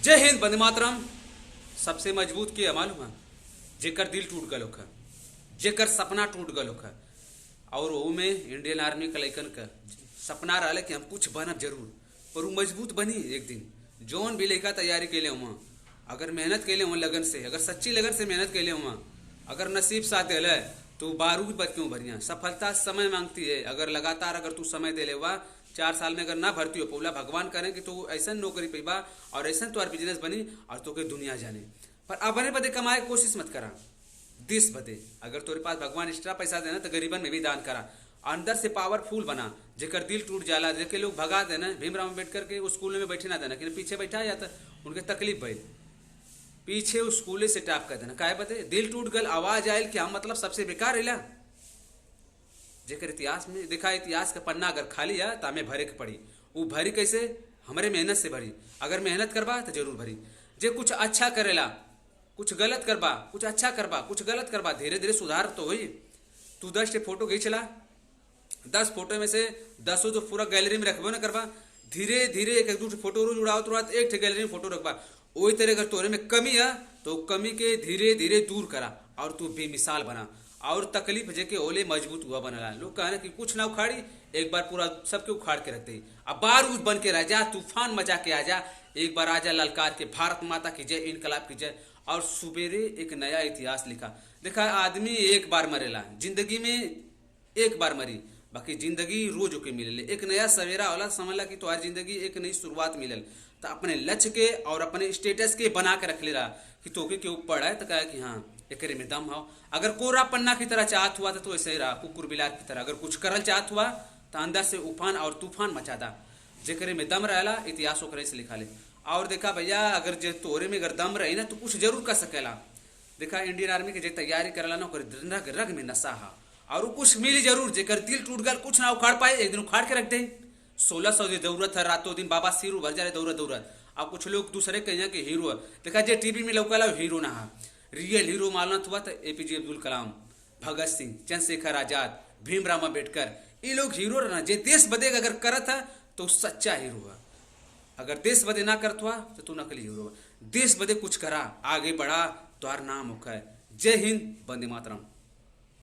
जय हिंद, वंदे मातरम। सबसे मजबूत के मालूम है, जेकर दिल टूट गल होखा, जेकर सपना टूट गल होखा। और वो में इंडियन आर्मी का लइकन का सपना रहा कि हम कुछ बनब जरूर, पर वो मजबूत बनी एक दिन। जौन भी लइका तैयारी कैले हुआ, अगर मेहनत कैले हुआ लगन से, अगर सच्ची लगन से मेहनत कैले हुआ, अगर नसीब साथ दिले तो बारूद बच क्यों भरिया। सफलता समय मांगती है। अगर लगातार अगर तू समय दे ले हुआ, 4 साल में अगर ना भर्ती हो पौला, भगवान करें कि तू ऐसा नौकरी पैबा और ऐसा तुम्हार बिजनेस बनी और तो के दुनिया जाने। पर अपने बदे कमाए कोशिश मत करा, देश बदे। अगर तोरे पास भगवान एक्स्ट्रा पैसा देना तो गरीबन में भी दान करा। अंदर से पावरफुल बना, जेकर दिल टूट जाला, जेके लोग भगा देना। भीमराव अम्बेडकर के उस स्कूल में बैठे ना देना, कि पीछे बैठा जाता उनके तकलीफ भइल, पीछे उस स्कूले से टाप कर देना। काहे बते दिल टूट गल, आवाज आयल क्या मतलब सबसे बेकार हिला। जेकर इतिहास में देखा, इतिहास का पन्ना अगर खाली है तो हमें भरे के पड़ी। वो भरी कैसे? हमारे मेहनत से भरी। अगर मेहनत करबा तो जरूर भरी। जे कुछ अच्छा करेला, कुछ गलत करबा, कुछ अच्छा करबा, कुछ गलत करबा, धीरे धीरे सुधार तो हुई। तू 10 फोटो खींचला, 10 फोटो में से 10 तो पूरा गैलरी में रखबो ना करबा। धीरे धीरे एक दो फोटो रोज उड़ाओ तुरंत एक गैलरी में फोटो रखबा। वही तरह अगर तोरे में कमी है तो कमी के धीरे धीरे दूर करा और तू बेमिसाल बना। और तकलीफ जेके ओले मजबूत हुआ बनला। लोग कहना कि कुछ ना उखाड़ी, एक बार पूरा सबके उखाड़ के रखते। अब बारूद बन के रह जा, तूफान मचा के आ जा। एक बार आजा ललकार के, भारत माता की जय, इनकलाब की जय। और सुबेरे एक नया इतिहास लिखा। देखा, आदमी एक बार मरेला जिंदगी में, एक बार मरी, बाकी जिंदगी रोज के मिले। एक नया सवेरा होला, समझला कि तुम्हारी जिंदगी एक नई शुरुआत मिलल। तो अपने लक्ष्य के और अपने स्टेटस के बना के रख ले रहा कि तोके के ऊपर है तो कहा कि हाँ एक में दम हो। अगर कोरा पन्ना की तरह चाहत हुआ तो ऐसे ही रहा, कुकुर बिलार की तरह। अगर कुछ करल चाहत हुआ तो अंदर से उफान और तूफान मचा दा। जेकरे में दम रहला, इतिहास ओकरे से लिखा ले। और देखा भैया, अगर जे तोरे में अगर दम रही ना तो कुछ जरूर कर सकेला। देखा, इंडियन आर्मी के जे तैयारी करला ना, रग रग में नशा हा। और कुछ मिली जरूर। जेकर दिल टूट गल, कुछ ना उखाड़ पाए, एक दिन उखाड़ के रख दे। 1600 की जरूरत है, रातों दिन बाबा सिर भर जा रहे दौड़त दौड़त। अब कुछ लोग दूसरे कहिए कि हीरो है। देखा, जे टीवी में लौकला हीरो ना है। रियल हीरो मालूम हुआ तो एपीजे अब्दुल कलाम, भगत सिंह, चंद्रशेखर आजाद, भीमराव अम्बेडकर। ये लोग हीरो रहना। जे देश बदे अगर करत है तो सच्चा हीरो है। अगर देश बदे ना करत हुआ तो तू नकली हीरो है। देश बदे कुछ करा, आगे बढ़ा, तो नाम होखा है। जय हिंद, वंदे मातरम।